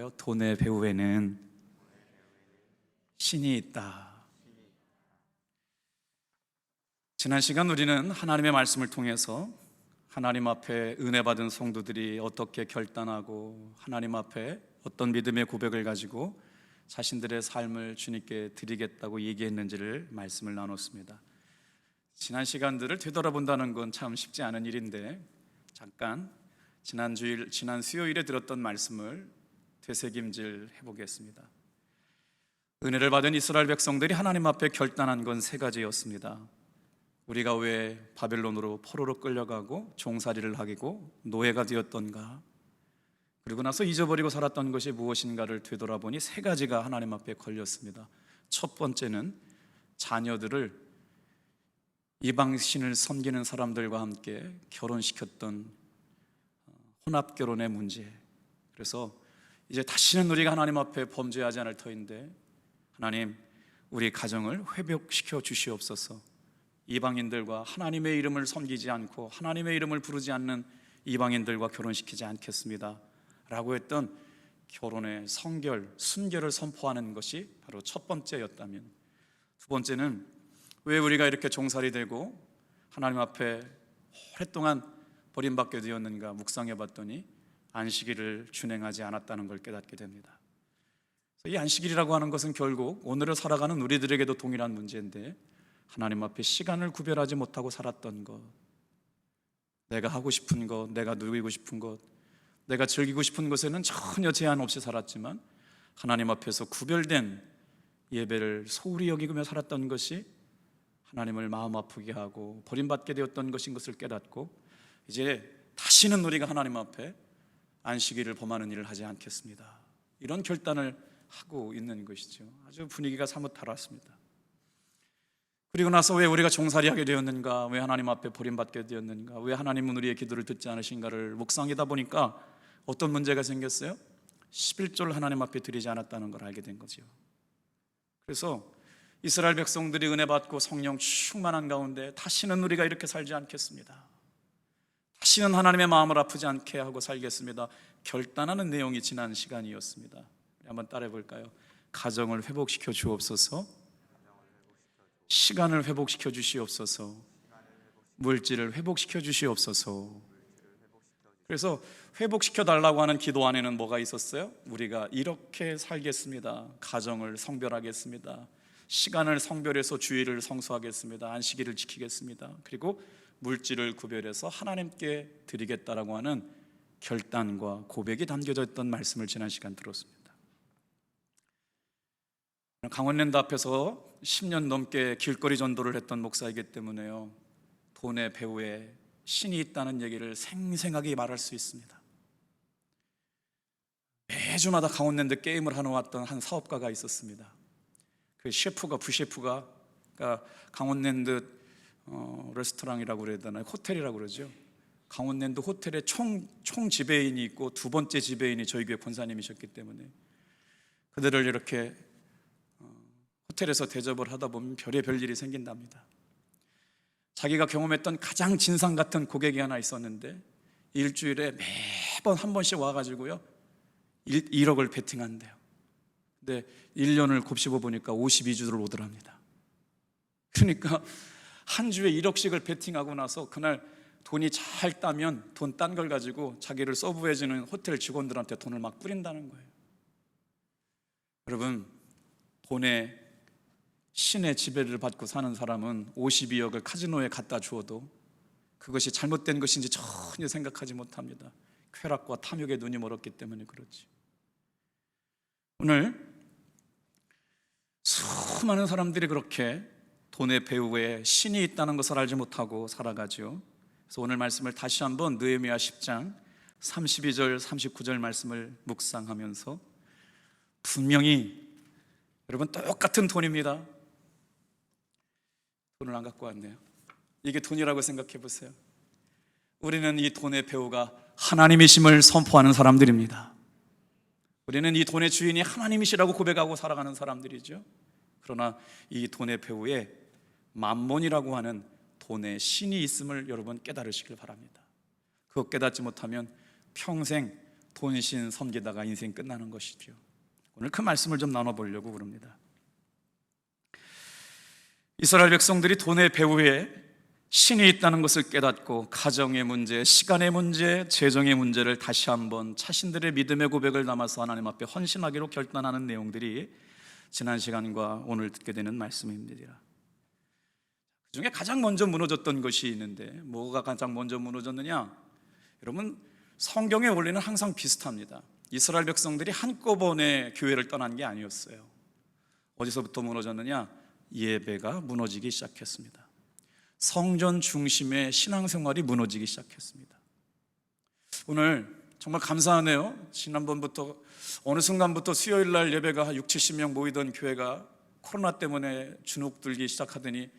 할까요? 돈의 배후에는 신이 있다. 지난 시간 우리는 하나님의 말씀을 통해서 하나님 앞에 은혜 받은 성도들이 어떻게 결단하고 하나님 앞에 어떤 믿음의 고백을 가지고 자신들의 삶을 주님께 드리겠다고 얘기했는지를 말씀을 나눴습니다. 지난 시간들을 되돌아본다는 건 참 쉽지 않은 일인데 잠깐 지난 수요일에 들었던 말씀을 되새김질 해보겠습니다. 은혜를 받은 이스라엘 백성들이 하나님 앞에 결단한 건 세 가지였습니다. 우리가 왜 바벨론으로 포로로 끌려가고 종살이를 하고 노예가 되었던가, 그리고 나서 잊어버리고 살았던 것이 무엇인가를 되돌아보니 세 가지가 하나님 앞에 걸렸습니다. 첫 번째는 자녀들을 이방신을 섬기는 사람들과 함께 결혼시켰던 혼합결혼의 문제. 그래서 이제 다시는 우리가 하나님 앞에 범죄하지 않을 터인데 하나님, 우리 가정을 회복시켜 주시옵소서. 이방인들과 하나님의 이름을 섬기지 않고 하나님의 이름을 부르지 않는 이방인들과 결혼시키지 않겠습니다 라고 했던 결혼의 성결, 순결을 선포하는 것이 바로 첫 번째였다면, 두 번째는 왜 우리가 이렇게 종살이 되고 하나님 앞에 오랫동안 버림받게 되었는가 묵상해 봤더니 안식일을 준행하지 않았다는 걸 깨닫게 됩니다. 이 안식일이라고 하는 것은 결국 오늘을 살아가는 우리들에게도 동일한 문제인데, 하나님 앞에 시간을 구별하지 못하고 살았던 것, 내가 하고 싶은 것, 내가 누리고 싶은 것, 내가 즐기고 싶은 것에는 전혀 제한 없이 살았지만 하나님 앞에서 구별된 예배를 소홀히 여기며 살았던 것이 하나님을 마음 아프게 하고 버림받게 되었던 것인 것을 깨닫고, 이제 다시는 우리가 하나님 앞에 안식일을 범하는 일을 하지 않겠습니다, 이런 결단을 하고 있는 것이죠. 아주 분위기가 사뭇 달았습니다. 그리고 나서 왜 우리가 종살이하게 되었는가, 왜 하나님 앞에 버림받게 되었는가, 왜 하나님은 우리의 기도를 듣지 않으신가를 묵상하다 보니까 어떤 문제가 생겼어요? 11조를 하나님 앞에 드리지 않았다는 걸 알게 된 거죠. 그래서 이스라엘 백성들이 은혜 받고 성령 충만한 가운데 다시는 우리가 이렇게 살지 않겠습니다, 다시는 하나님의 마음을 아프지 않게 하고 살겠습니다, 결단하는 내용이 지난 시간이었습니다. 한번 따라해 볼까요? 가정을 회복시켜 주옵소서, 시간을 회복시켜 주시옵소서, 물질을 회복시켜 주시옵소서. 그래서 회복시켜 달라고 하는 기도 안에는 뭐가 있었어요? 우리가 이렇게 살겠습니다, 가정을 성별하겠습니다, 시간을 성별해서 주일을 성수하겠습니다, 안식일을 지키겠습니다, 그리고 물질을 구별해서 하나님께 드리겠다라고 하는 결단과 고백이 담겨져 있던 말씀을 지난 시간 들었습니다. 강원랜드 앞에서 10년 넘게 길거리 전도를 했던 목사이기 때문에요, 돈의 배후에 신이 있다는 얘기를 생생하게 말할 수 있습니다. 매주마다 강원랜드 게임을 하러 왔던 한 사업가가 있었습니다. 그 셰프가, 부셰프가, 그러니까 강원랜드 레스토랑이라고 그래야 되나요? 호텔이라고 그러죠. 강원랜드 호텔의 총 지배인이 있고 두 번째 지배인이 저희 교회 권사님이셨기 때문에 그들을 이렇게 호텔에서 대접을 하다 보면 별의별 일이 생긴답니다. 자기가 경험했던 가장 진상 같은 고객이 하나 있었는데 일주일에 매번 한 번씩 와가지고요 1억을 베팅한대요. 근데 1년을 곱씹어 보니까 52주를 오더랍니다. 그러니까 한 주에 1억씩을 베팅하고 나서 그날 돈이 잘 따면 돈 딴 걸 가지고 자기를 서브해주는 호텔 직원들한테 돈을 막 뿌린다는 거예요. 여러분, 돈에 신의 지배를 받고 사는 사람은 52억을 카지노에 갖다 주어도 그것이 잘못된 것인지 전혀 생각하지 못합니다. 쾌락과 탐욕에 눈이 멀었기 때문에 그렇지. 오늘 수많은 사람들이 그렇게 돈의 배후에 신이 있다는 것을 알지 못하고 살아가죠. 그래서 오늘 말씀을 다시 한번 느헤미야 10장 32절 39절 말씀을 묵상하면서 분명히 여러분 똑같은 돈입니다. 돈을 안 갖고 왔네요. 이게 돈이라고 생각해 보세요. 우리는 이 돈의 배후가 하나님이심을 선포하는 사람들입니다. 우리는 이 돈의 주인이 하나님이시라고 고백하고 살아가는 사람들이죠. 그러나 이 돈의 배후에 만몬이라고 하는 돈의 신이 있음을 여러분 깨달으시길 바랍니다. 그거 깨닫지 못하면 평생 돈신 섬기다가 인생 끝나는 것이죠. 오늘 그 말씀을 좀 나눠보려고 그럽니다. 이스라엘 백성들이 돈의 배후에 신이 있다는 것을 깨닫고 가정의 문제, 시간의 문제, 재정의 문제를 다시 한번 자신들의 믿음의 고백을 담아서 하나님 앞에 헌신하기로 결단하는 내용들이 지난 시간과 오늘 듣게 되는 말씀입니다. 그 중에 가장 먼저 무너졌던 것이 있는데, 뭐가 가장 먼저 무너졌느냐? 여러분, 성경의 원리는 항상 비슷합니다. 이스라엘 백성들이 한꺼번에 교회를 떠난 게 아니었어요. 어디서부터 무너졌느냐? 예배가 무너지기 시작했습니다. 성전 중심의 신앙생활이 무너지기 시작했습니다. 오늘 정말 감사하네요. 지난번부터 어느 순간부터 수요일날 예배가 6, 70명 모이던 교회가 코로나 때문에 주눅 들기 시작하더니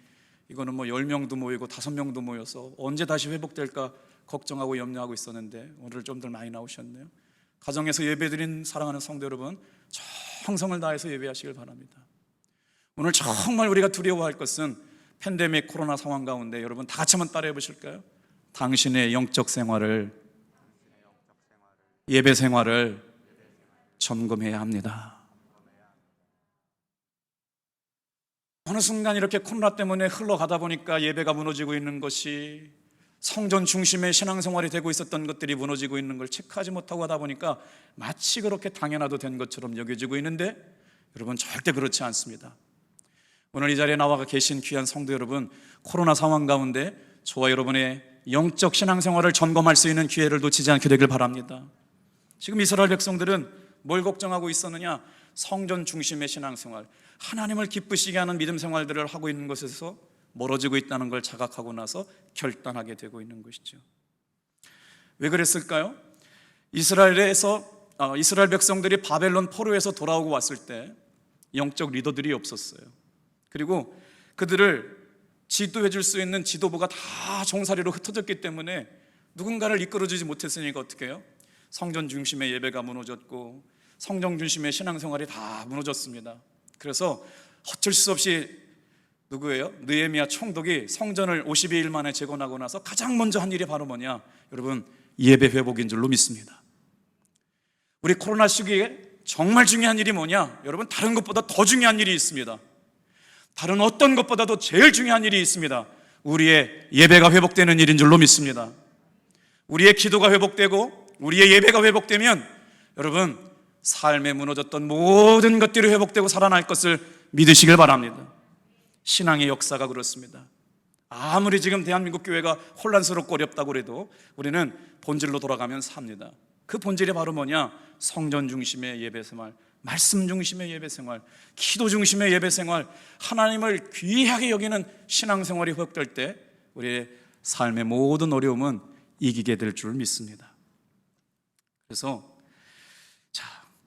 이거는 뭐 10명도 모이고 5명도 모여서 언제 다시 회복될까 걱정하고 염려하고 있었는데 오늘 좀들 많이 나오셨네요. 가정에서 예배드린 사랑하는 성도 여러분, 정성을 다해서 예배하시길 바랍니다. 오늘 정말 우리가 두려워할 것은 팬데믹 코로나 상황 가운데 여러분 다 같이 한번 따라해 보실까요? 당신의 영적 생활을, 예배 생활을 점검해야 합니다. 어느 순간 이렇게 코로나 때문에 흘러가다 보니까 예배가 무너지고 있는 것이, 성전 중심의 신앙생활이 되고 있었던 것들이 무너지고 있는 걸 체크하지 못하고 하다 보니까 마치 그렇게 당연하도 된 것처럼 여겨지고 있는데, 여러분 절대 그렇지 않습니다. 오늘 이 자리에 나와 계신 귀한 성도 여러분, 코로나 상황 가운데 저와 여러분의 영적 신앙생활을 점검할 수 있는 기회를 놓치지 않게 되길 바랍니다. 지금 이스라엘 백성들은 뭘 걱정하고 있었느냐? 성전 중심의 신앙생활, 하나님을 기쁘시게 하는 믿음 생활들을 하고 있는 것에서 멀어지고 있다는 걸 자각하고 나서 결단하게 되고 있는 것이죠. 왜 그랬을까요? 이스라엘 백성들이 바벨론 포로에서 돌아오고 왔을 때 영적 리더들이 없었어요. 그리고 그들을 지도해 줄 수 있는 지도부가 다 종살이로 흩어졌기 때문에 누군가를 이끌어주지 못했으니까 어떻게 해요? 성전 중심의 예배가 무너졌고 성전 중심의 신앙생활이 다 무너졌습니다. 그래서 어쩔 수 없이 누구예요? 느헤미야 총독이 성전을 52일 만에 재건하고 나서 가장 먼저 한 일이 바로 뭐냐? 여러분, 예배 회복인 줄로 믿습니다. 우리 코로나 시기에 정말 중요한 일이 뭐냐? 여러분, 다른 것보다 더 중요한 일이 있습니다. 다른 어떤 것보다도 제일 중요한 일이 있습니다. 우리의 예배가 회복되는 일인 줄로 믿습니다. 우리의 기도가 회복되고 우리의 예배가 회복되면 여러분, 삶에 무너졌던 모든 것들이 회복되고 살아날 것을 믿으시길 바랍니다. 신앙의 역사가 그렇습니다. 아무리 지금 대한민국 교회가 혼란스럽고 어렵다고 해도 우리는 본질로 돌아가면 삽니다. 그 본질이 바로 뭐냐? 성전 중심의 예배생활, 말씀 중심의 예배생활, 기도 중심의 예배생활, 하나님을 귀하게 여기는 신앙생활이 회복될 때 우리의 삶의 모든 어려움은 이기게 될 줄 믿습니다. 그래서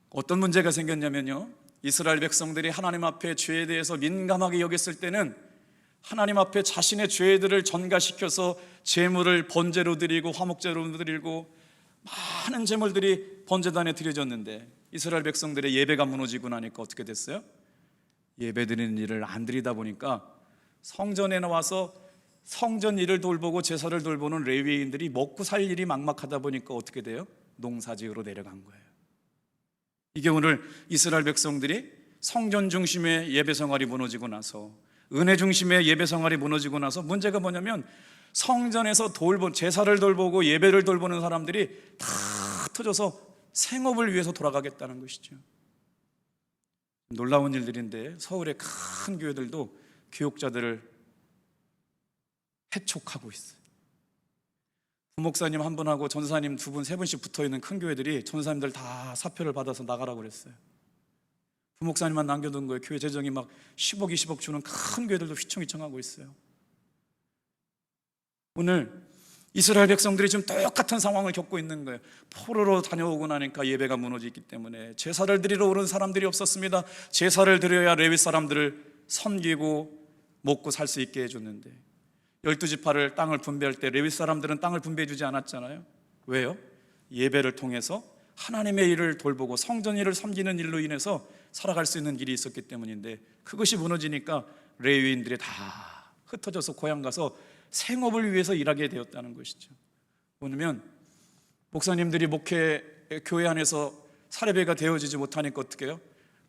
어떤 문제가 생겼냐면요, 이스라엘 백성들이 하나님 앞에 죄에 대해서 민감하게 여겼을 때는 하나님 앞에 자신의 죄들을 전가시켜서 제물을 번제로 드리고 화목제로 드리고 많은 제물들이 번제단에 드려졌는데 이스라엘 백성들의 예배가 무너지고 나니까 어떻게 됐어요? 예배 드리는 일을 안 드리다 보니까 성전에 나와서 성전 일을 돌보고 제사를 돌보는 레위인들이 먹고 살 일이 막막하다 보니까 어떻게 돼요? 농사지으로 내려간 거예요. 이게 오늘 이스라엘 백성들이 성전 중심의 예배 생활이 무너지고 나서, 은혜 중심의 예배 생활이 무너지고 나서 문제가 뭐냐면 성전에서 제사를 돌보고 예배를 돌보는 사람들이 다 흩어져서 생업을 위해서 돌아가겠다는 것이죠. 놀라운 일들인데 서울의 큰 교회들도 교육자들을 해촉하고 있어요. 부목사님 한 분하고 전사님 두 분, 세 분씩 붙어있는 큰 교회들이 전사님들 다 사표를 받아서 나가라고 그랬어요. 부목사님만 남겨둔 거예요. 교회 재정이 막 10억, 20억 주는 큰 교회들도 휘청휘청하고 있어요. 오늘 이스라엘 백성들이 지금 똑같은 상황을 겪고 있는 거예요. 포로로 다녀오고 나니까 예배가 무너지기 때문에 제사를 드리러 오는 사람들이 없었습니다. 제사를 드려야 레위 사람들을 섬기고 먹고 살 수 있게 해줬는데 12지파를 땅을 분배할 때 레위 사람들은 땅을 분배해 주지 않았잖아요. 왜요? 예배를 통해서 하나님의 일을 돌보고 성전 일을 섬기는 일로 인해서 살아갈 수 있는 길이 있었기 때문인데 그것이 무너지니까 레위인들이 다 흩어져서 고향 가서 생업을 위해서 일하게 되었다는 것이죠. 보면 목사님들이 목회 교회 안에서 사례배가 되어지지 못하니까 어떻게 해요?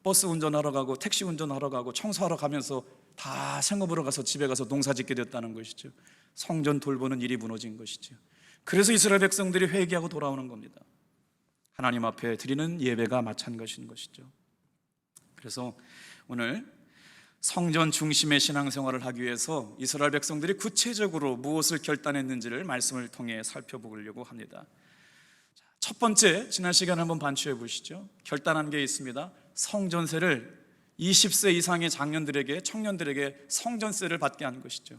버스 운전하러 가고 택시 운전하러 가고 청소하러 가면서 다 생업으로 가서 집에 가서 농사 짓게 됐다는 것이죠. 성전 돌보는 일이 무너진 것이죠. 그래서 이스라엘 백성들이 회개하고 돌아오는 겁니다. 하나님 앞에 드리는 예배가 마찬가지인 것이죠. 그래서 오늘 성전 중심의 신앙생활을 하기 위해서 이스라엘 백성들이 구체적으로 무엇을 결단했는지를 말씀을 통해 살펴보려고 합니다. 첫 번째, 지난 시간에 한번 반추해 보시죠. 결단한 게 있습니다. 성전세를 20세 이상의 장년들에게, 청년들에게 성전세를 받게 한 것이죠.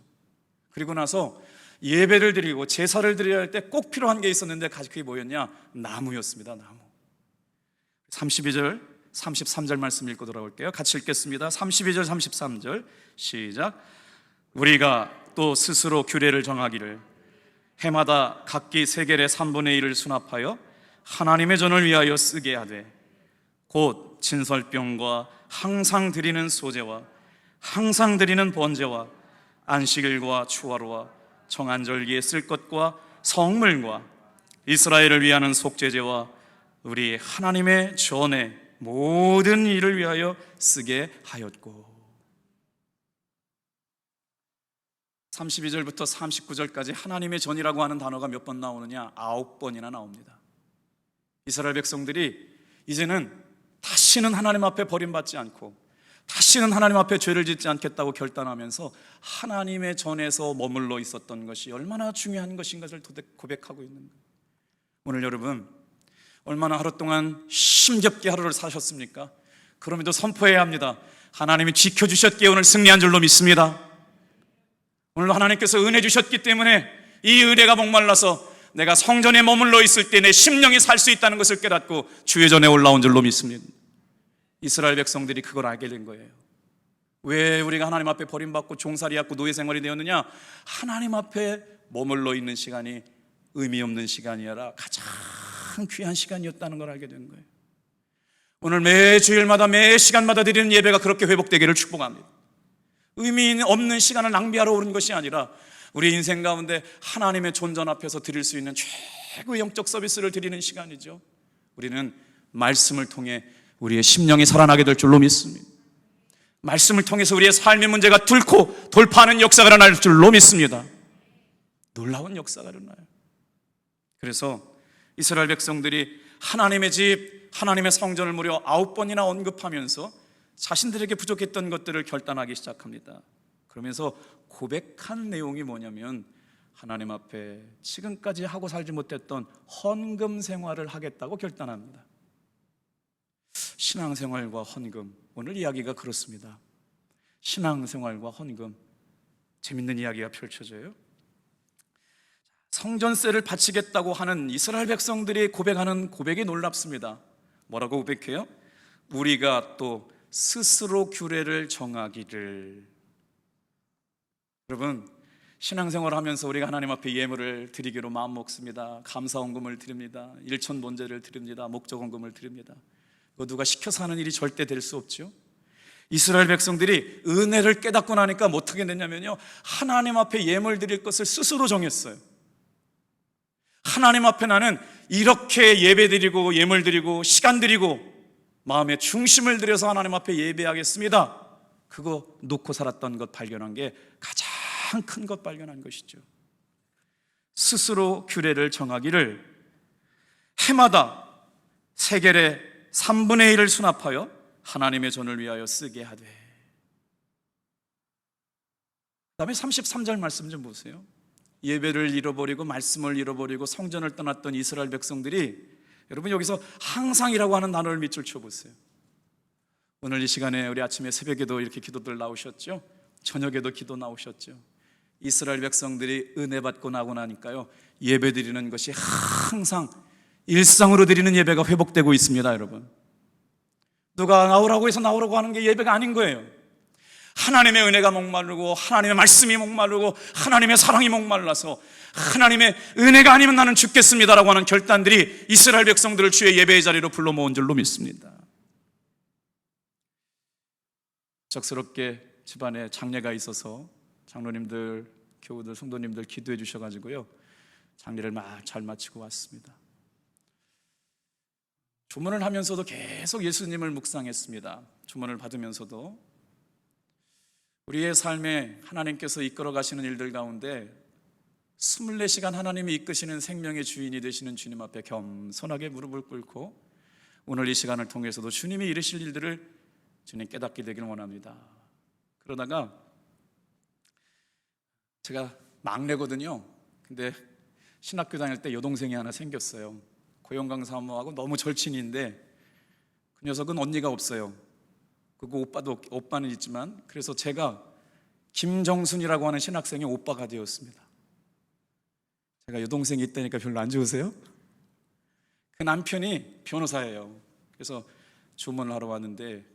그리고 나서 예배를 드리고 제사를 드려야 할 때 꼭 필요한 게 있었는데 그게 뭐였냐? 나무였습니다. 나무. 32절 33절 말씀 읽고 돌아올게요. 같이 읽겠습니다. 32절 33절 시작. 우리가 또 스스로 규례를 정하기를 해마다 각기 세겔의 3분의 1을 수납하여 하나님의 전을 위하여 쓰게 하되 곧 진설병과 항상 드리는 소제와 항상 드리는 번제와 안식일과 추화로와 정한절기에 쓸 것과 성물과 이스라엘을 위하는 속죄제와 우리 하나님의 전의 모든 일을 위하여 쓰게 하였고. 32절부터 39절까지 하나님의 전이라고 하는 단어가 몇 번 나오느냐? 9번이나 나옵니다. 이스라엘 백성들이 이제는 다시는 하나님 앞에 버림받지 않고 다시는 하나님 앞에 죄를 짓지 않겠다고 결단하면서 하나님의 전에서 머물러 있었던 것이 얼마나 중요한 것인가를 고백하고 있는 거예요. 오늘 여러분 얼마나 하루 동안 힘겹게 하루를 사셨습니까? 그럼에도 선포해야 합니다. 하나님이 지켜주셨기에 오늘 승리한 줄로 믿습니다. 오늘 하나님께서 은혜 주셨기 때문에 이 은혜가 목말라서 내가 성전에 머물러 있을 때 내 심령이 살 수 있다는 것을 깨닫고 주의 전에 올라온 줄로 믿습니다. 이스라엘 백성들이 그걸 알게 된 거예요. 왜 우리가 하나님 앞에 버림받고 종살이하고 노예 생활이 되었느냐? 하나님 앞에 머물러 있는 시간이 의미 없는 시간이 아니라 가장 귀한 시간이었다는 걸 알게 된 거예요. 오늘 매 주일마다 매 시간마다 드리는 예배가 그렇게 회복되기를 축복합니다. 의미 없는 시간을 낭비하러 오는 것이 아니라 우리 인생 가운데 하나님의 존전 앞에서 드릴 수 있는 최고의 영적 서비스를 드리는 시간이죠. 우리는 말씀을 통해 우리의 심령이 살아나게 될 줄로 믿습니다. 말씀을 통해서 우리의 삶의 문제가 뚫고 돌파하는 역사가 일어날 줄로 믿습니다. 놀라운 역사가 일어나요. 그래서 이스라엘 백성들이 하나님의 집, 하나님의 성전을 무려 9번이나 언급하면서 자신들에게 부족했던 것들을 결단하기 시작합니다. 그러면서 고백한 내용이 뭐냐면 하나님 앞에 지금까지 하고 살지 못했던 헌금 생활을 하겠다고 결단합니다. 신앙생활과 헌금, 오늘 이야기가 그렇습니다. 신앙생활과 헌금, 재밌는 이야기가 펼쳐져요. 성전세를 바치겠다고 하는 이스라엘 백성들이 고백하는 고백이 놀랍습니다. 뭐라고 고백해요? 우리가 또 스스로 규례를 정하기를. 여러분, 신앙생활을 하면서 우리가 하나님 앞에 예물을 드리기로 마음먹습니다. 감사헌금을 드립니다. 일천번제를 드립니다. 목적헌금을 드립니다. 누가 시켜서 하는 일이 절대 될 수 없죠. 이스라엘 백성들이 은혜를 깨닫고 나니까 어떻게 됐냐면요, 하나님 앞에 예물 드릴 것을 스스로 정했어요. 하나님 앞에 나는 이렇게 예배 드리고 예물 드리고 시간 드리고 마음의 중심을 들여서 하나님 앞에 예배하겠습니다. 그거 놓고 살았던 것 발견한 게 가장 큰 것 발견한 것이죠. 스스로 규례를 정하기를 해마다 세겔의 3분의 1을 수납하여 하나님의 전을 위하여 쓰게 하되. 그 다음에 33절 말씀 좀 보세요. 예배를 잃어버리고 말씀을 잃어버리고 성전을 떠났던 이스라엘 백성들이, 여러분 여기서 항상이라고 하는 단어를 밑줄 쳐보세요. 오늘 이 시간에 우리 아침에 새벽에도 이렇게 기도들 나오셨죠? 저녁에도 기도 나오셨죠? 이스라엘 백성들이 은혜 받고 나고 나니까요, 예배 드리는 것이 항상 일상으로 드리는 예배가 회복되고 있습니다. 여러분, 누가 나오라고 해서 나오라고 하는 게 예배가 아닌 거예요. 하나님의 은혜가 목마르고 하나님의 말씀이 목마르고 하나님의 사랑이 목말라서 하나님의 은혜가 아니면 나는 죽겠습니다라고 하는 결단들이 이스라엘 백성들을 주의 예배의 자리로 불러 모은 줄로 믿습니다. 적스럽게 집안에 장례가 있어서 장로님들, 교우들, 성도님들 기도해 주셔가지고요, 장례를 잘 마치고 왔습니다. 조문을 하면서도 계속 예수님을 묵상했습니다. 조문을 받으면서도 우리의 삶에 하나님께서 이끌어 가시는 일들 가운데 24시간 하나님이 이끄시는 생명의 주인이 되시는 주님 앞에 겸손하게 무릎을 꿇고 오늘 이 시간을 통해서도 주님이 이루실 일들을 주님 깨닫게 되기를 원합니다. 그러다가 제가 막내거든요. 근데 신학교 다닐 때 여동생이 하나 생겼어요. 고영강 사모하고 너무 절친인데 그 녀석은 언니가 없어요. 그리고 오빠는 있지만, 그래서 제가 김정순이라고 하는 신학생의 오빠가 되었습니다. 제가 여동생이 있다니까 별로 안 좋으세요? 그 남편이 변호사예요. 그래서 조문을 하러 왔는데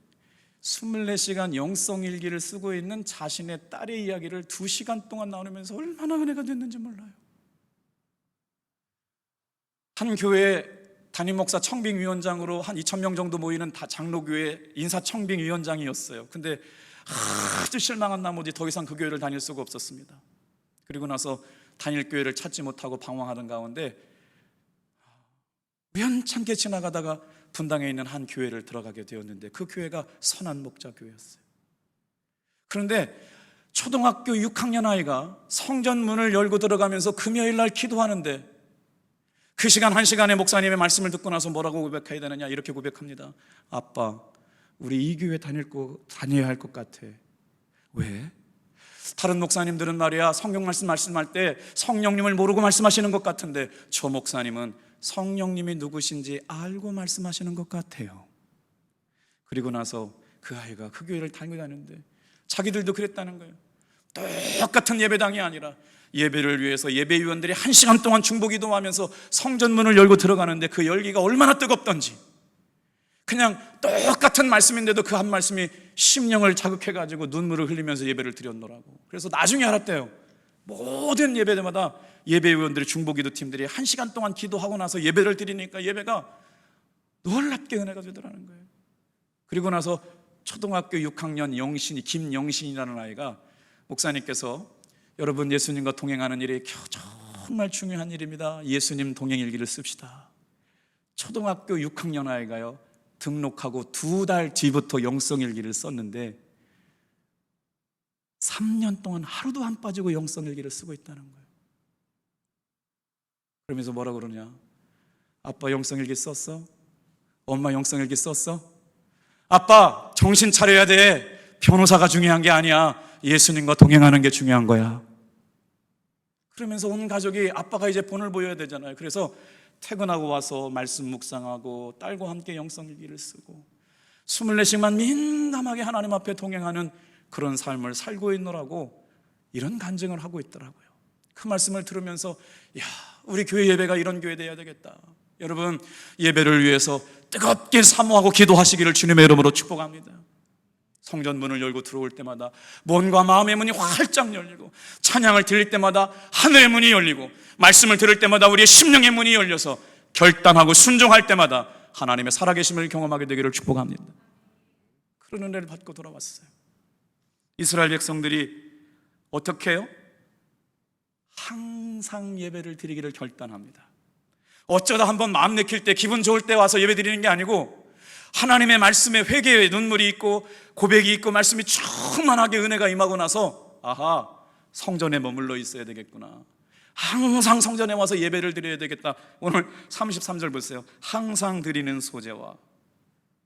24시간 영성일기를 쓰고 있는 자신의 딸의 이야기를 2시간 동안 나누면서 얼마나 은혜가 됐는지 몰라요. 한 교회 담임목사 청빙위원장으로 한 2,000명 정도 모이는 장로교회 인사청빙위원장이었어요. 근데 아주 실망한 나머지 더 이상 그 교회를 다닐 수가 없었습니다. 그리고 나서 다닐 교회를 찾지 못하고 방황하던 가운데 우연찮게 지나가다가 분당에 있는 한 교회를 들어가게 되었는데 그 교회가 선한 목자 교회였어요. 그런데 초등학교 6학년 아이가 성전 문을 열고 들어가면서 금요일 날 기도하는데 그 시간 1시간에 목사님의 말씀을 듣고 나서 뭐라고 고백해야 되느냐, 이렇게 고백합니다. 아빠, 우리 이 교회 다녀야 할 것 같아. 왜? 다른 목사님들은 말이야 성경 말씀할 때 성령님을 모르고 말씀하시는 것 같은데 저 목사님은 성령님이 누구신지 알고 말씀하시는 것 같아요. 그리고 나서 그 아이가 그 교회를 다니는데 자기들도 그랬다는 거예요. 똑같은 예배당이 아니라 예배를 위해서 예배위원들이 1시간 동안 중보기도하면서 성전문을 열고 들어가는데 그 열기가 얼마나 뜨겁던지, 그냥 똑같은 말씀인데도 그 한 말씀이 심령을 자극해가지고 눈물을 흘리면서 예배를 드렸노라고. 그래서 나중에 알았대요. 모든 예배마다 예배위원들이 중보기도 팀들이 1시간 동안 기도하고 나서 예배를 드리니까 예배가 놀랍게 은혜가 되더라는 거예요. 그리고 나서 초등학교 6학년 김영신이라는 아이가 목사님께서 여러분 예수님과 동행하는 일이 정말 중요한 일입니다. 예수님 동행일기를 씁시다. 초등학교 6학년 아이가요 등록하고 2달 뒤부터 영성일기를 썼는데 3년 동안 하루도 안 빠지고 영성일기를 쓰고 있다는 거예요. 그러면서 뭐라 그러냐, 아빠 영성일기 썼어? 엄마 영성일기 썼어? 아빠 정신 차려야 돼. 변호사가 중요한 게 아니야. 예수님과 동행하는 게 중요한 거야. 그러면서 온 가족이 아빠가 이제 본을 보여야 되잖아요. 그래서 퇴근하고 와서 말씀 묵상하고 딸과 함께 영성일기를 쓰고 24시간 민감하게 하나님 앞에 동행하는 그런 삶을 살고 있노라고 이런 간증을 하고 있더라고요. 그 말씀을 들으면서 야, 우리 교회 예배가 이런 교회 돼야 되겠다. 여러분 예배를 위해서 뜨겁게 사모하고 기도하시기를 주님의 이름으로 축복합니다. 성전 문을 열고 들어올 때마다 몸과 마음의 문이 활짝 열리고 찬양을 드릴 때마다 하늘의 문이 열리고 말씀을 들을 때마다 우리의 심령의 문이 열려서 결단하고 순종할 때마다 하나님의 살아계심을 경험하게 되기를 축복합니다. 그런 은혜를 받고 돌아왔어요. 이스라엘 백성들이 어떻게 해요? 항상 예배를 드리기를 결단합니다. 어쩌다 한번 마음 내킬 때 기분 좋을 때 와서 예배 드리는 게 아니고 하나님의 말씀에 회개의 눈물이 있고 고백이 있고 말씀이 충만하게 은혜가 임하고 나서 아하, 성전에 머물러 있어야 되겠구나. 항상 성전에 와서 예배를 드려야 되겠다. 오늘 33절 보세요. 항상 드리는 소제와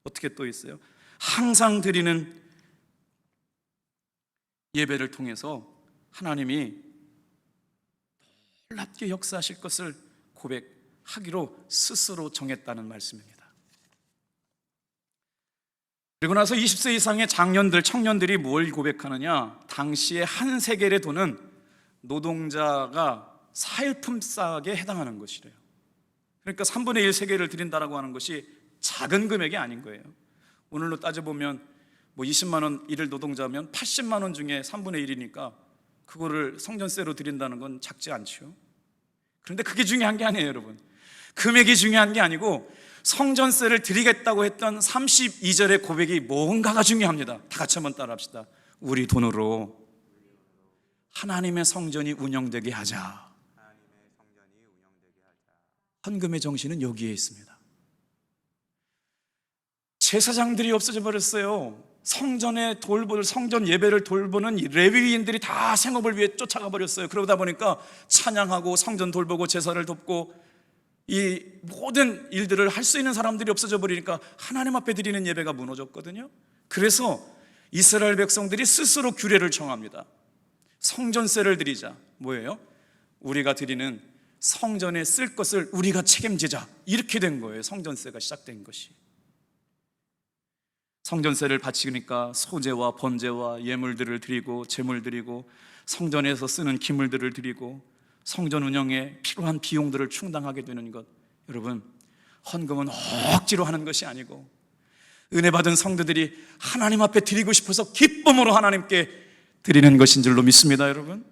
어떻게 또 있어요? 항상 드리는 예배를 통해서 하나님이 놀랍게 역사하실 것을 고백하기로 스스로 정했다는 말씀입니다. 그리고 나서 20세 이상의 청년들이 뭘 고백하느냐, 당시에 한 세겔의 돈은 노동자가 사일품 싹에 해당하는 것이래요. 그러니까 3분의 1 세겔을 드린다라고 하는 것이 작은 금액이 아닌 거예요. 오늘로 따져보면 20만 원 일일 노동자면 80만 원 중에 3분의 1이니까 그거를 성전세로 드린다는 건 작지 않죠. 그런데 그게 중요한 게 아니에요, 여러분. 금액이 중요한 게 아니고 성전세를 드리겠다고 했던 32절의 고백이 뭔가가 중요합니다. 다 같이 한번 따라합시다. 우리 돈으로 하나님의 성전이 운영되게 하자. 헌금의 정신은 여기에 있습니다. 제사장들이 없어져 버렸어요. 성전 예배를 돌보는 이 레위인들이 다 생업을 위해 쫓아가 버렸어요. 그러다 보니까 찬양하고 성전 돌보고 제사를 돕고 이 모든 일들을 할 수 있는 사람들이 없어져 버리니까 하나님 앞에 드리는 예배가 무너졌거든요. 그래서 이스라엘 백성들이 스스로 규례를 정합니다. 성전세를 드리자. 뭐예요? 우리가 드리는 성전에 쓸 것을 우리가 책임지자. 이렇게 된 거예요. 성전세가 시작된 것이. 성전세를 바치니까 소제와 번제와 예물들을 드리고 제물 드리고 성전에서 쓰는 기물들을 드리고 성전 운영에 필요한 비용들을 충당하게 되는 것. 여러분, 헌금은 억지로 하는 것이 아니고 은혜 받은 성도들이 하나님 앞에 드리고 싶어서 기쁨으로 하나님께 드리는 것인 줄로 믿습니다. 여러분,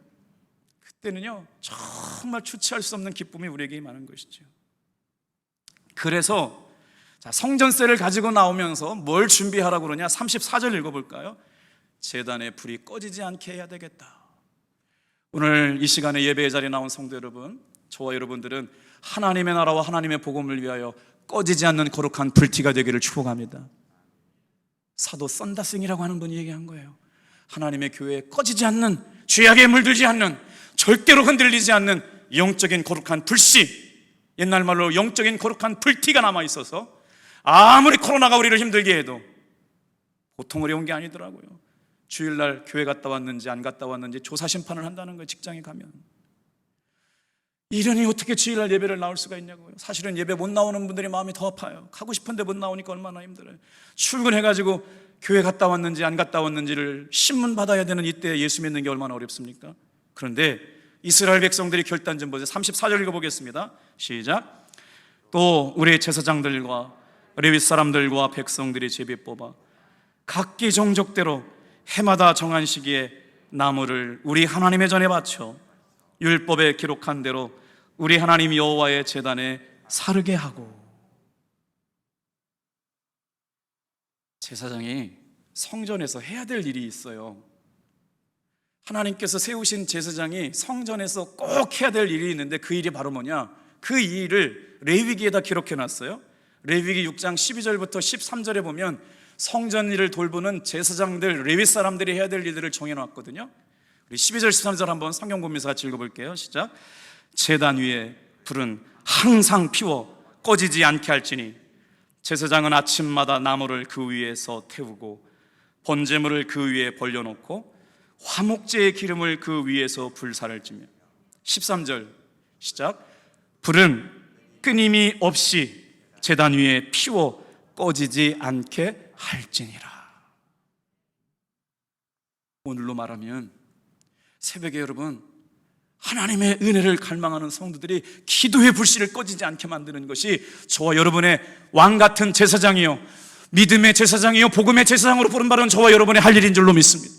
그때는요 정말 주체할 수 없는 기쁨이 우리에게 임하는 것이죠. 그래서 성전세를 가지고 나오면서 뭘 준비하라고 그러냐? 34절 읽어볼까요? 제단에 불이 꺼지지 않게 해야 되겠다. 오늘 이 시간에 예배의 자리에 나온 성도 여러분, 저와 여러분들은 하나님의 나라와 하나님의 복음을 위하여 꺼지지 않는 거룩한 불티가 되기를 축복합니다. 사도 썬다싱이라고 하는 분이 얘기한 거예요. 하나님의 교회에 꺼지지 않는, 죄악에 물들지 않는, 절대로 흔들리지 않는 영적인 거룩한 불씨, 옛날 말로 영적인 거룩한 불티가 남아있어서 아무리 코로나가 우리를 힘들게 해도 보통 어려운 게 아니더라고요. 주일날 교회 갔다 왔는지 안 갔다 왔는지 조사 심판을 한다는 거예요. 직장에 가면. 이러니 어떻게 주일날 예배를 나올 수가 있냐고요. 사실은 예배 못 나오는 분들이 마음이 더 아파요. 가고 싶은데 못 나오니까 얼마나 힘들어요. 출근해가지고 교회 갔다 왔는지 안 갔다 왔는지를 신문 받아야 되는 이때 예수 믿는 게 얼마나 어렵습니까? 그런데 이스라엘 백성들이 결단 좀 보세요. 34절 읽어보겠습니다. 시작. 또 우리 제사장들과 레위 사람들과 백성들이 제비 뽑아 각기 종족대로 해마다 정한 시기에 나무를 우리 하나님의 전에 바쳐 율법에 기록한 대로 우리 하나님 여호와의 제단에 사르게 하고. 제사장이 성전에서 해야 될 일이 있어요. 하나님께서 세우신 제사장이 성전에서 꼭 해야 될 일이 있는데 그 일이 바로 뭐냐? 그 일을 레위기에다 기록해 놨어요. 레위기 6장 12절부터 13절에 보면 성전 일을 돌보는 제사장들, 레위 사람들이 해야 될 일들을 정해놨거든요. 우리 12절 13절 한번 성경 보면서 같이 읽어볼게요. 시작. 제단 위에 불은 항상 피워 꺼지지 않게 할지니 제사장은 아침마다 나무를 그 위에서 태우고 번제물을 그 위에 벌려놓고 화목제의 기름을 그 위에서 불사를 찌며. 13절 시작. 불은 끊임이 없이 제단 위에 피워 꺼지지 않게 할지니라. 오늘로 말하면 새벽에 여러분, 하나님의 은혜를 갈망하는 성도들이 기도의 불씨를 꺼지지 않게 만드는 것이 저와 여러분의 왕같은 제사장이요, 믿음의 제사장이요, 복음의 제사장으로 부름받은 저와 여러분의 할 일인 줄로 믿습니다.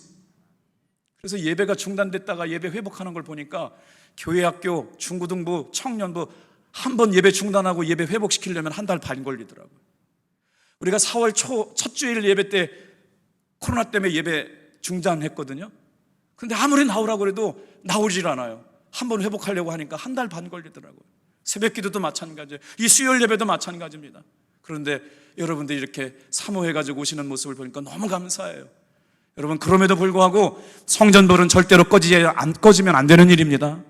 그래서 예배가 중단됐다가 예배 회복하는 걸 보니까 교회 학교, 중고등부, 청년부 한 번 예배 중단하고 예배 회복시키려면 한 달 반 걸리더라고요. 우리가 4월 초 첫 주일 예배 때 코로나 때문에 예배 중단했거든요. 근데 아무리 나오라고 해도 나오질 않아요. 한 번 회복하려고 하니까 한 달 반 걸리더라고요. 새벽 기도도 마찬가지예요. 이 수요일 예배도 마찬가지입니다. 그런데 여러분들이 이렇게 사모해가지고 오시는 모습을 보니까 너무 감사해요. 여러분, 그럼에도 불구하고 성전불은 절대로 꺼지면 안 되는 일입니다.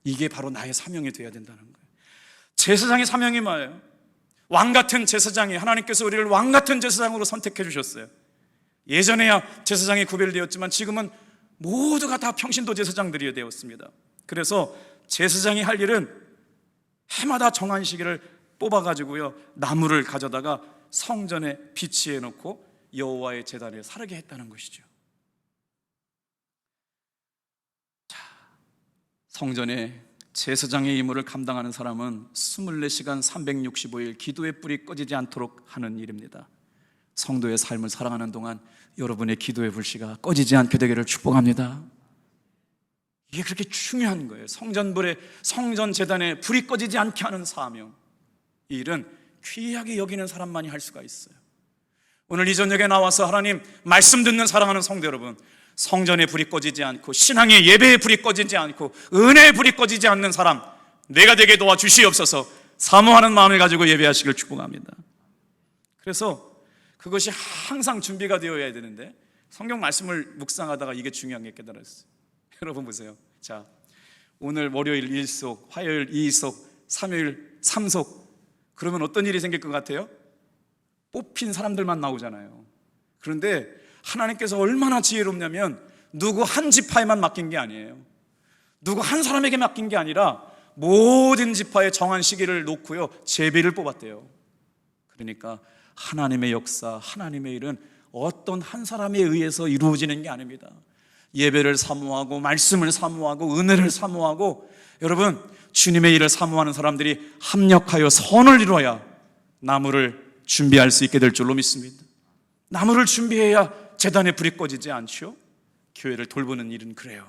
이게 바로 나의 사명이 되어야 된다는 거예요. 제사장의 사명이 뭐예요? 왕같은 제사장이, 하나님께서 우리를 왕같은 제사장으로 선택해 주셨어요. 예전에야 제사장이 구별되었지만 지금은 모두가 다 평신도 제사장들이 되었습니다. 그래서 제사장이 할 일은 해마다 정한 시기를 뽑아가지고요, 나무를 가져다가 성전에 비치해 놓고 여호와의 제단에 사르게 했다는 것이죠. 자, 성전에 제사장의 임무를 감당하는 사람은 24시간 365일 기도의 불이 꺼지지 않도록 하는 일입니다. 성도의 삶을 살아가는 동안 여러분의 기도의 불씨가 꺼지지 않게 되기를 축복합니다. 이게 그렇게 중요한 거예요. 성전 제단에 불이 꺼지지 않게 하는 사명, 이 일은 귀하게 여기는 사람만이 할 수가 있어요. 오늘 이 저녁에 나와서 하나님 말씀 듣는 사랑하는 성도 여러분, 성전에 불이 꺼지지 않고 신앙의 예배에 불이 꺼지지 않고 은혜의 불이 꺼지지 않는 사람 내가 되게 도와주시옵소서. 사모하는 마음을 가지고 예배하시길 축복합니다. 그래서 그것이 항상 준비가 되어야 되는데 성경 말씀을 묵상하다가 이게 중요한 게 깨달았어요. 여러분 보세요. 자, 오늘 월요일 1속, 화요일 2속, 3요일 3속, 그러면 어떤 일이 생길 것 같아요? 뽑힌 사람들만 나오잖아요. 그런데 하나님께서 얼마나 지혜롭냐면 누구 한 지파에만 맡긴 게 아니에요. 누구 한 사람에게 맡긴 게 아니라 모든 지파의 정한 시기를 놓고요, 제비를 뽑았대요. 그러니까 하나님의 역사, 하나님의 일은 어떤 한 사람에 의해서 이루어지는 게 아닙니다. 예배를 사모하고 말씀을 사모하고 은혜를 사모하고, 여러분 주님의 일을 사모하는 사람들이 합력하여 선을 이루어야 나무를 준비할 수 있게 될 줄로 믿습니다. 나무를 준비해야 제단에 불이 꺼지지 않죠. 교회를 돌보는 일은 그래요.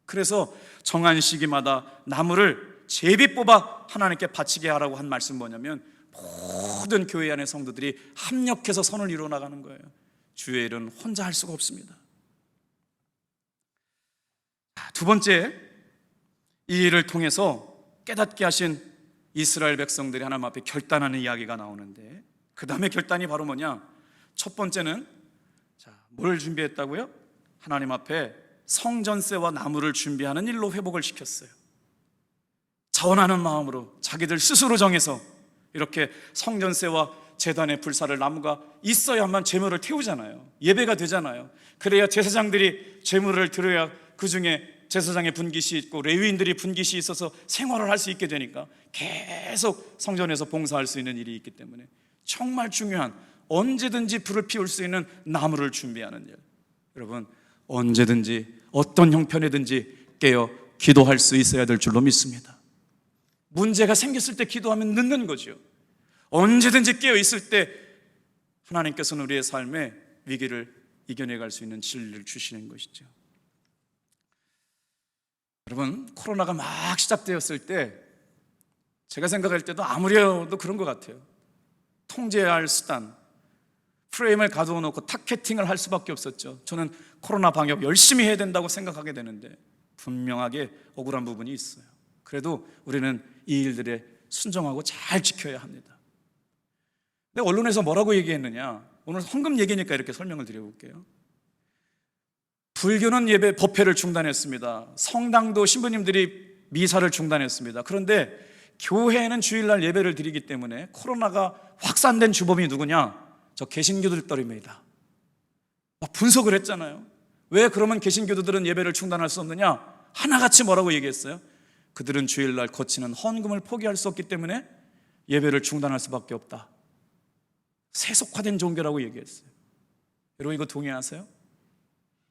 그래서 정한 시기마다 나무를 제비 뽑아 하나님께 바치게 하라고 한 말씀 뭐냐면 모든 교회 안의 성도들이 합력해서 선을 이루어 나가는 거예요. 주의 일은 혼자 할 수가 없습니다. 두 번째, 이 일을 통해서 깨닫게 하신 이스라엘 백성들이 하나님 앞에 결단하는 이야기가 나오는데, 그 다음에 결단이 바로 뭐냐? 첫 번째는 뭘 준비했다고요? 하나님 앞에 성전세와 나무를 준비하는 일로 회복을 시켰어요. 자원하는 마음으로 자기들 스스로 정해서 이렇게 성전세와 제단의 불사를, 나무가 있어야만 제물을 태우잖아요. 예배가 되잖아요. 그래야 제사장들이 제물을 드려야 그 중에 제사장의 분깃이 있고 레위인들이 분깃이 있어서 생활을 할 수 있게 되니까 계속 성전에서 봉사할 수 있는 일이 있기 때문에 정말 중요한, 언제든지 불을 피울 수 있는 나무를 준비하는 일. 여러분, 언제든지 어떤 형편이든지 깨어 기도할 수 있어야 될 줄로 믿습니다. 문제가 생겼을 때 기도하면 늦는 거죠. 언제든지 깨어 있을 때 하나님께서는 우리의 삶에 위기를 이겨내갈 수 있는 진리를 주시는 것이죠. 여러분, 코로나가 막 시작되었을 때 제가 생각할 때도 아무리 해도 그런 것 같아요. 통제해야 할 수단, 프레임을 가두어 놓고 타겟팅을 할 수밖에 없었죠. 저는 코로나 방역 열심히 해야 된다고 생각하게 되는데 분명하게 억울한 부분이 있어요. 그래도 우리는 이 일들에 순종하고 잘 지켜야 합니다. 근데 언론에서 뭐라고 얘기했느냐, 오늘 헌금 얘기니까 이렇게 설명을 드려볼게요. 불교는 예배 법회를 중단했습니다. 성당도 신부님들이 미사를 중단했습니다. 그런데 교회는 주일날 예배를 드리기 때문에 코로나가 확산된 주범이 누구냐? 저 개신교들입니다. 분석을 했잖아요. 왜 그러면 개신교들은 예배를 중단할 수 없느냐? 하나같이 뭐라고 얘기했어요? 그들은 주일날 거치는 헌금을 포기할 수 없기 때문에 예배를 중단할 수밖에 없다. 세속화된 종교라고 얘기했어요. 여러분, 이거 동의하세요?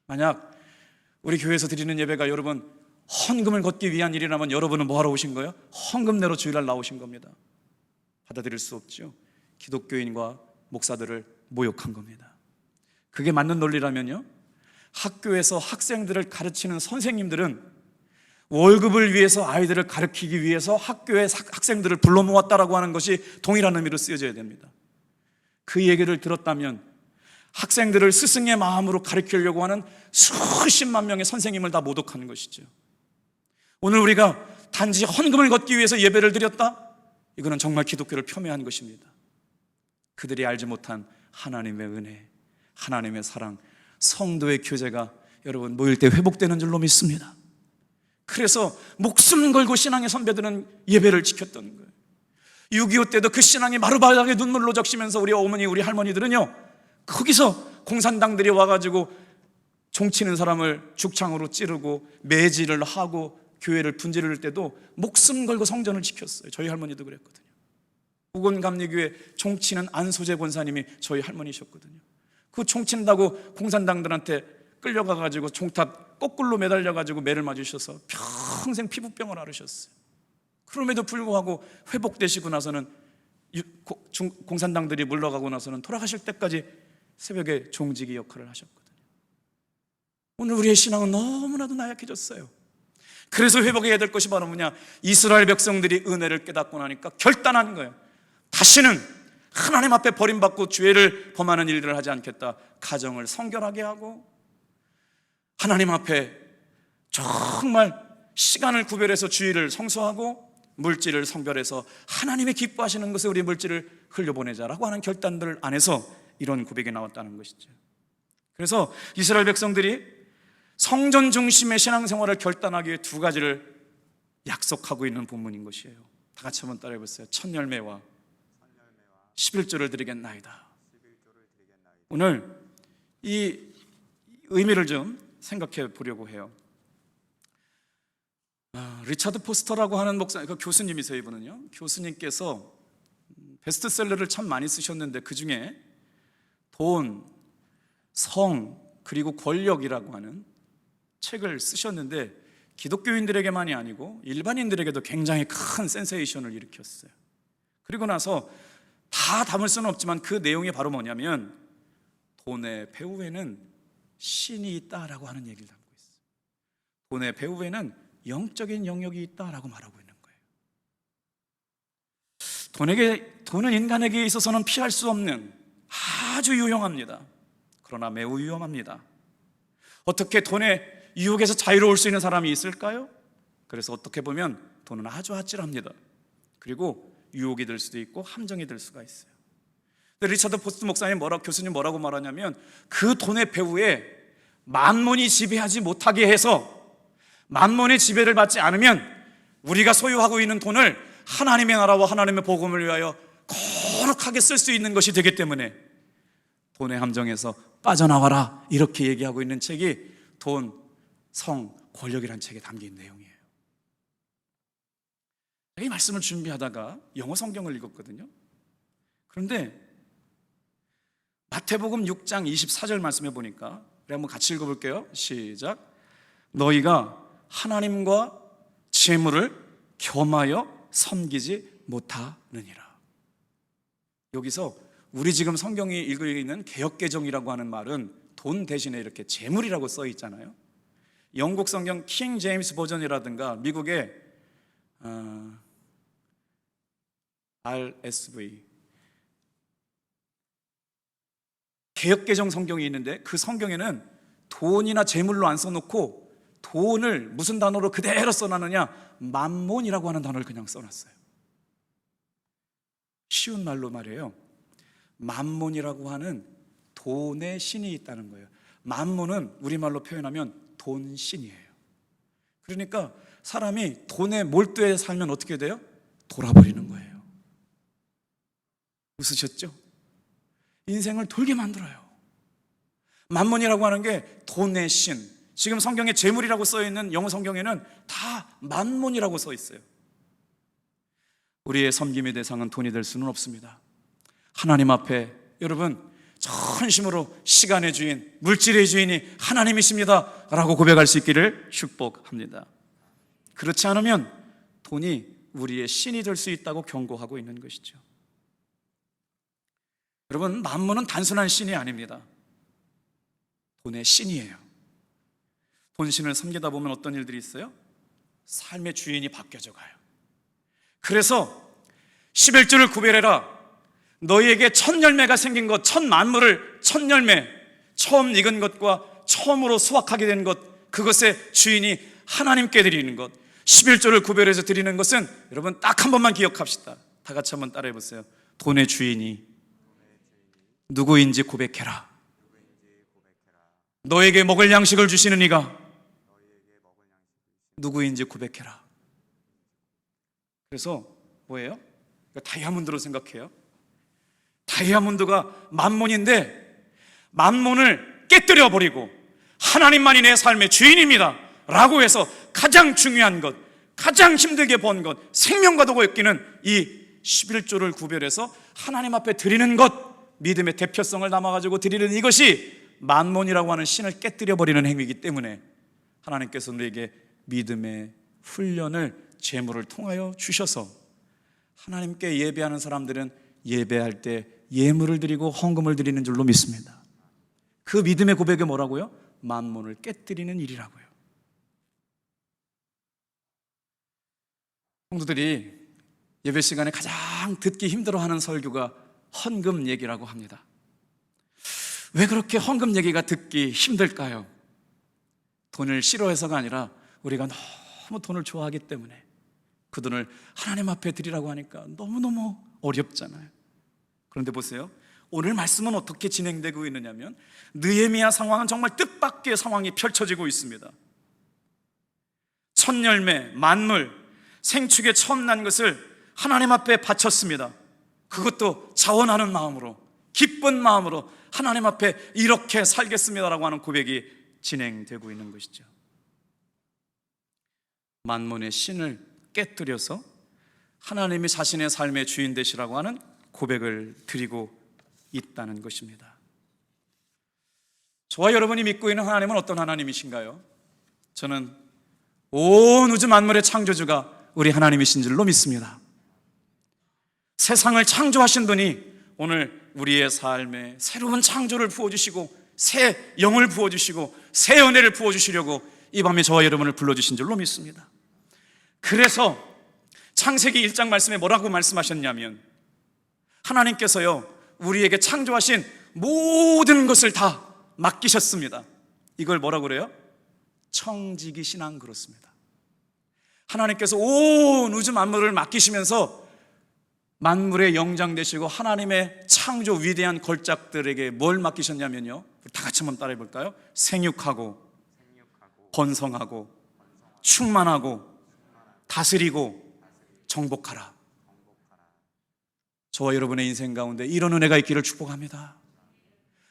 만약 우리 교회에서 드리는 예배가 여러분 헌금을 걷기 위한 일이라면 여러분은 뭐 하러 오신 거예요? 헌금 내러 주일날 나오신 겁니다. 받아들일 수 없죠. 기독교인과 목사들을 모욕한 겁니다. 그게 맞는 논리라면요, 학교에서 학생들을 가르치는 선생님들은 월급을 위해서 아이들을 가르치기 위해서 학교에 학생들을 불러 모았다라고 하는 것이 동일한 의미로 쓰여져야 됩니다. 그 얘기를 들었다면 학생들을 스승의 마음으로 가르치려고 하는 수십만 명의 선생님을 다 모독하는 것이죠. 오늘 우리가 단지 헌금을 걷기 위해서 예배를 드렸다? 이거는 정말 기독교를 폄훼한 것입니다. 그들이 알지 못한 하나님의 은혜, 하나님의 사랑, 성도의 교제가 여러분 모일 때 회복되는 줄로 믿습니다. 그래서 목숨 걸고 신앙의 선배들은 예배를 지켰던 거예요. 6.25 때도 그 신앙이 마루바닥에 눈물로 적시면서 우리 어머니, 우리 할머니들은요, 거기서 공산당들이 와가지고 종치는 사람을 죽창으로 찌르고 매질을 하고 교회를 분지를 때도 목숨 걸고 성전을 지켰어요. 저희 할머니도 그랬거든요. 우건감리교회 종치는 안소재 권사님이 저희 할머니셨거든요. 그 종친다고 공산당들한테 끌려가가지고 종탑 거꾸로 매달려가지고 매를 맞으셔서 평생 피부병을 앓으셨어요. 그럼에도 불구하고 회복되시고 나서는 공산당들이 물러가고 나서는 돌아가실 때까지 새벽에 종지기 역할을 하셨거든요. 오늘 우리의 신앙은 너무나도 나약해졌어요. 그래서 회복해야 될 것이 바로 뭐냐? 이스라엘 백성들이 은혜를 깨닫고 나니까 결단하는 거예요. 다시는 하나님 앞에 버림받고 죄를 범하는 일들을 하지 않겠다. 가정을 성결하게 하고 하나님 앞에 정말 시간을 구별해서 주일을 성수하고 물질을 성별해서 하나님의 기뻐하시는 것에 우리 물질을 흘려보내자라고 하는 결단들 안에서 이런 고백이 나왔다는 것이죠. 그래서 이스라엘 백성들이 성전 중심의 신앙생활을 결단하기 위해 두 가지를 약속하고 있는 본문인 것이에요. 다 같이 한번 따라해 보세요. 첫 열매와 11조를 드리겠나이다. 오늘 이 의미를 좀 생각해 보려고 해요. 리차드 포스터라고 하는 목사, 그 교수님이세요. 이분은요, 교수님께서 베스트셀러를 참 많이 쓰셨는데 그 중에 돈, 성, 그리고 권력이라고 하는 책을 쓰셨는데 기독교인들에게만이 아니고 일반인들에게도 굉장히 큰 센세이션을 일으켰어요. 그리고 나서 다 담을 수는 없지만 그 내용이 바로 뭐냐면 돈의 배후에는 신이 있다라고 하는 얘기를 담고 있어요. 돈의 배후에는 영적인 영역이 있다라고 말하고 있는 거예요. 돈은 인간에게 있어서는 피할 수 없는 아주 유용합니다. 그러나 매우 위험합니다. 어떻게 돈의 유혹에서 자유로울 수 있는 사람이 있을까요? 그래서 어떻게 보면 돈은 아주 아찔합니다. 그리고 유혹이 될 수도 있고 함정이 될 수가 있어요. 근데 리차드 포스트 교수님 뭐라고 말하냐면 그 돈의 배후에 만몬이 지배하지 못하게 해서 만몬의 지배를 받지 않으면 우리가 소유하고 있는 돈을 하나님의 나라와 하나님의 복음을 위하여 거룩하게 쓸 수 있는 것이 되기 때문에 돈의 함정에서 빠져나와라, 이렇게 얘기하고 있는 책이 돈, 성, 권력이라는 책에 담긴 내용이에요. 이 말씀을 준비하다가 영어 성경을 읽었거든요. 그런데 마태복음 6장 24절 말씀해 보니까, 우리 한번 같이 읽어볼게요. 시작. 너희가 하나님과 재물을 겸하여 섬기지 못하느니라. 여기서 우리 지금 성경이 읽고 있는 개역개정이라고 하는 말은 돈 대신에 이렇게 재물이라고 써 있잖아요. 영국 성경 킹 제임스 버전이라든가 미국의 RSV 개역개정 성경이 있는데 그 성경에는 돈이나 재물로 안 써놓고 돈을 무슨 단어로 그대로 써놨느냐, 만몬이라고 하는 단어를 그냥 써놨어요. 쉬운 말로 말이에요. 만몬이라고 하는 돈의 신이 있다는 거예요. 만몬은 우리말로 표현하면 돈신이에요. 그러니까 사람이 돈에 몰두해 살면 어떻게 돼요? 돌아버리는 거예요. 웃으셨죠? 인생을 돌게 만들어요. 만몬이라고 하는 게 돈의 신. 지금 성경에 재물이라고 써있는 영어 성경에는 다 만몬이라고 써 있어요. 우리의 섬김의 대상은 돈이 될 수는 없습니다. 하나님 앞에 여러분 전심으로 시간의 주인, 물질의 주인이 하나님이십니다 라고 고백할 수 있기를 축복합니다. 그렇지 않으면 돈이 우리의 신이 될 수 있다고 경고하고 있는 것이죠. 여러분, 만몬은 단순한 신이 아닙니다. 돈의 신이에요. 돈신을 섬기다 보면 어떤 일들이 있어요? 삶의 주인이 바뀌어져 가요. 그래서 11조를 구별해라. 너희에게 첫 열매가 생긴 것, 첫 만물을, 첫 열매, 처음 익은 것과 처음으로 수확하게 된 것, 그것의 주인이 하나님께 드리는 것, 11조를 구별해서 드리는 것은 여러분 딱 한 번만 기억합시다. 다 같이 한번 따라해 보세요. 돈의 주인이 누구인지 고백해라. 너에게 먹을 양식을 주시는 이가 누구인지 고백해라. 그래서 뭐예요? 다이아몬드로 생각해요. 다이아몬드가 만몬인데 만몬을 깨뜨려 버리고 하나님만이 내 삶의 주인입니다 라고 해서 가장 중요한 것, 가장 힘들게 번 것, 생명과도 엮이는 이 11조를 구별해서 하나님 앞에 드리는 것, 믿음의 대표성을 담아가지고 드리는 이것이 만몬이라고 하는 신을 깨뜨려 버리는 행위이기 때문에 하나님께서 우리에게 믿음의 훈련을 재물을 통하여 주셔서 하나님께 예배하는 사람들은 예배할 때 예물을 드리고 헌금을 드리는 줄로 믿습니다. 그 믿음의 고백이 뭐라고요? 만몬을 깨뜨리는 일이라고요. 성도들이 예배 시간에 가장 듣기 힘들어하는 설교가 헌금 얘기라고 합니다. 왜 그렇게 헌금 얘기가 듣기 힘들까요? 돈을 싫어해서가 아니라 우리가 너무 돈을 좋아하기 때문에 그 돈을 하나님 앞에 드리라고 하니까 너무너무 어렵잖아요. 그런데 보세요. 오늘 말씀은 어떻게 진행되고 있느냐면 느헤미야 상황은 정말 뜻밖의 상황이 펼쳐지고 있습니다. 첫 열매, 만물, 생축의 처음 난 것을 하나님 앞에 바쳤습니다. 그것도 자원하는 마음으로, 기쁜 마음으로 하나님 앞에 이렇게 살겠습니다라고 하는 고백이 진행되고 있는 것이죠. 만문의 신을 깨뜨려서 하나님이 자신의 삶의 주인 되시라고 하는 고백을 드리고 있다는 것입니다. 저와 여러분이 믿고 있는 하나님은 어떤 하나님이신가요? 저는 온 우주 만물의 창조주가 우리 하나님이신 줄로 믿습니다. 세상을 창조하신 분이 오늘 우리의 삶에 새로운 창조를 부어주시고 새 영을 부어주시고 새 은혜를 부어주시려고 이 밤에 저와 여러분을 불러주신 줄로 믿습니다. 그래서 창세기 1장 말씀에 뭐라고 말씀하셨냐면 하나님께서요 우리에게 창조하신 모든 것을 다 맡기셨습니다. 이걸 뭐라고 그래요? 청지기 신앙 그렇습니다. 하나님께서 온 우주 만물을 맡기시면서 만물의 영장 되시고 하나님의 창조 위대한 걸작들에게 뭘 맡기셨냐면요, 다 같이 한번 따라해 볼까요? 생육하고 번성하고 충만하고 다스리고 정복하라. 저와 여러분의 인생 가운데 이런 은혜가 있기를 축복합니다.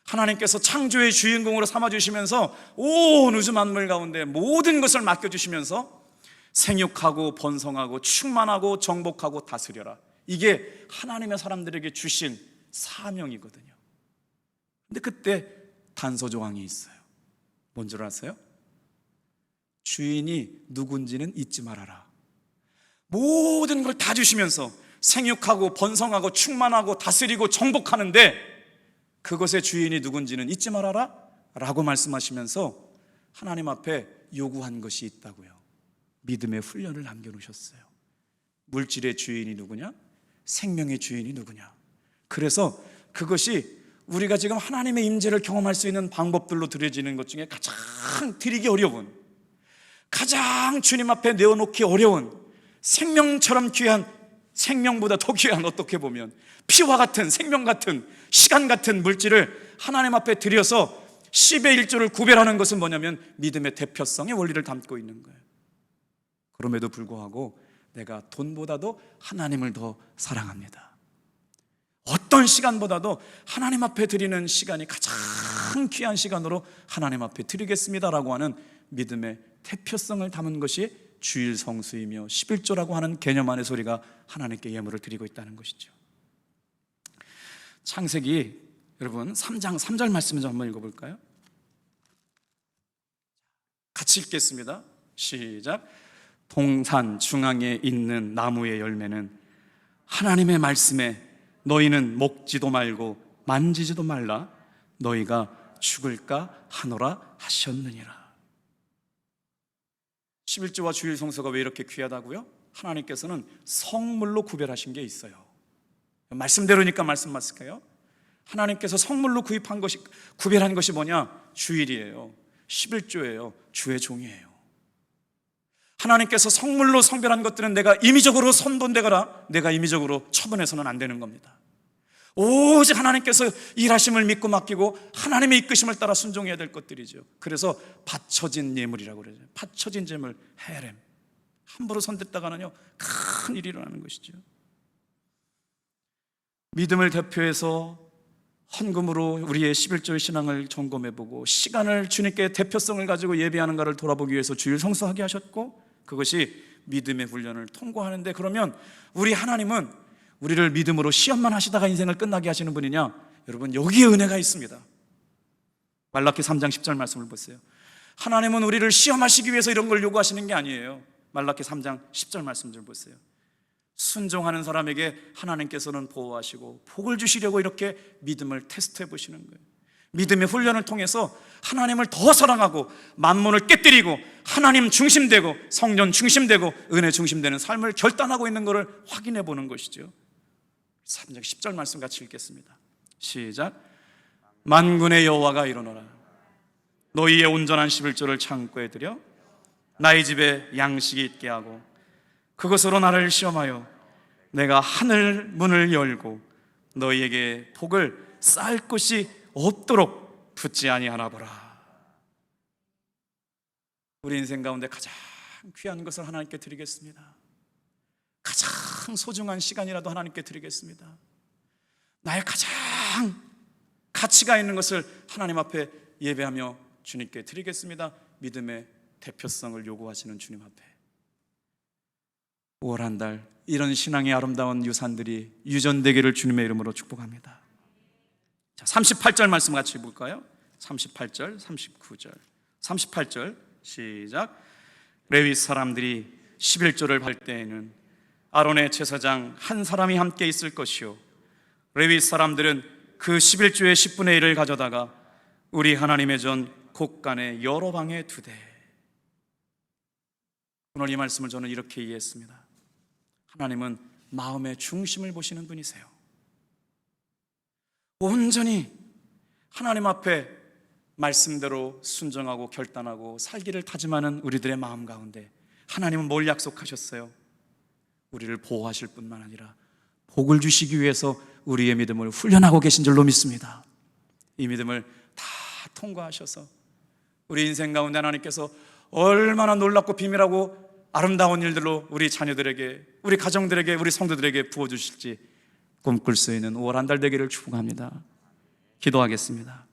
하나님께서 창조의 주인공으로 삼아주시면서 온 우주 만물 가운데 모든 것을 맡겨주시면서 생육하고 번성하고 충만하고 정복하고 다스려라. 이게 하나님의 사람들에게 주신 사명이거든요. 근데 그때 단서조항이 있어요. 뭔 줄 아세요? 주인이 누군지는 잊지 말아라. 모든 걸 다 주시면서 생육하고 번성하고 충만하고 다스리고 정복하는데 그것의 주인이 누군지는 잊지 말아라 라고 말씀하시면서 하나님 앞에 요구한 것이 있다고요. 믿음의 훈련을 남겨놓으셨어요. 물질의 주인이 누구냐? 생명의 주인이 누구냐? 그래서 그것이 우리가 지금 하나님의 임재를 경험할 수 있는 방법들로 드려지는 것 중에 가장 드리기 어려운, 가장 주님 앞에 내어놓기 어려운, 생명처럼 귀한, 생명보다 더 귀한, 어떻게 보면 피와 같은, 생명 같은, 시간 같은 물질을 하나님 앞에 드려서 10의 1조를 구별하는 것은 뭐냐면 믿음의 대표성의 원리를 담고 있는 거예요. 그럼에도 불구하고 내가 돈보다도 하나님을 더 사랑합니다. 어떤 시간보다도 하나님 앞에 드리는 시간이 가장 귀한 시간으로 하나님 앞에 드리겠습니다라고 하는 믿음의 대표성을 담은 것이 주일 성수이며 11조라고 하는 개념 안의 소리가 하나님께 예물을 드리고 있다는 것이죠. 창세기 여러분 3장 3절 말씀을 좀 한번 읽어볼까요? 같이 읽겠습니다. 시작. 동산 중앙에 있는 나무의 열매는 하나님의 말씀에 너희는 먹지도 말고 만지지도 말라 너희가 죽을까 하노라 하셨느니라. 11조와 주일 성수가 왜 이렇게 귀하다고요? 하나님께서는 성물로 구별하신 게 있어요. 말씀대로니까 말씀 맞을까요? 하나님께서 성물로 구별한 것이 뭐냐? 주일이에요. 11조예요. 주의 종이에요. 하나님께서 성물로 성별한 것들은 내가 임의적으로 선본되거나 내가 임의적으로 처분해서는 안 되는 겁니다. 오직 하나님께서 일하심을 믿고 맡기고 하나님의 이끄심을 따라 순종해야 될 것들이죠. 그래서 바쳐진 예물이라고 그러죠. 바쳐진 제물, 헤렘. 함부로 손댔다가는요 큰 일이 일어나는 것이죠. 믿음을 대표해서 헌금으로 우리의 11조의 신앙을 점검해보고 시간을 주님께 대표성을 가지고 예배하는가를 돌아보기 위해서 주일 성수하게 하셨고, 그것이 믿음의 훈련을 통과하는데, 그러면 우리 하나님은 우리를 믿음으로 시험만 하시다가 인생을 끝나게 하시는 분이냐? 여러분, 여기에 은혜가 있습니다. 말라기 3장 10절 말씀을 보세요. 하나님은 우리를 시험하시기 위해서 이런 걸 요구하시는 게 아니에요. 말라기 3장 10절 말씀 좀 보세요. 순종하는 사람에게 하나님께서는 보호하시고 복을 주시려고 이렇게 믿음을 테스트해 보시는 거예요. 믿음의 훈련을 통해서 하나님을 더 사랑하고 만문을 깨뜨리고 하나님 중심되고 성전 중심되고 은혜 중심되는 삶을 결단하고 있는 것을 확인해 보는 것이죠. 3장 10절 말씀 같이 읽겠습니다. 시작. 만군의 여호와가 이르노라 너희의 온전한 11조를 창고에 들여 나의 집에 양식이 있게 하고 그것으로 나를 시험하여 내가 하늘 문을 열고 너희에게 복을 쌓을 곳이 없도록 붙지 아니하나 보라. 우리 인생 가운데 가장 귀한 것을 하나님께 드리겠습니다. 가장 소중한 시간이라도 하나님께 드리겠습니다. 나의 가장 가치가 있는 것을 하나님 앞에 예배하며 주님께 드리겠습니다. 믿음의 대표성을 요구하시는 주님 앞에 5월 한 달 이런 신앙의 아름다운 유산들이 유전되기를 주님의 이름으로 축복합니다. 자, 38절 말씀 같이 볼까요? 38절, 39절 38절 시작. 레위 사람들이 11조를 할 때에는 아론의 제사장 한 사람이 함께 있을 것이요 레위 사람들은 그 11조의 10분의 1을 가져다가 우리 하나님의 전 곳간에 여러 방에 두되. 오늘 이 말씀을 저는 이렇게 이해했습니다. 하나님은 마음의 중심을 보시는 분이세요. 온전히 하나님 앞에 말씀대로 순종하고 결단하고 살기를 다짐하는 우리들의 마음 가운데 하나님은 뭘 약속하셨어요? 우리를 보호하실 뿐만 아니라 복을 주시기 위해서 우리의 믿음을 훈련하고 계신 줄로 믿습니다. 이 믿음을 다 통과하셔서 우리 인생 가운데 하나님께서 얼마나 놀랍고 비밀하고 아름다운 일들로 우리 자녀들에게, 우리 가정들에게, 우리 성도들에게 부어주실지 꿈꿀 수 있는 5월 한 달 되기를 축복합니다. 기도하겠습니다.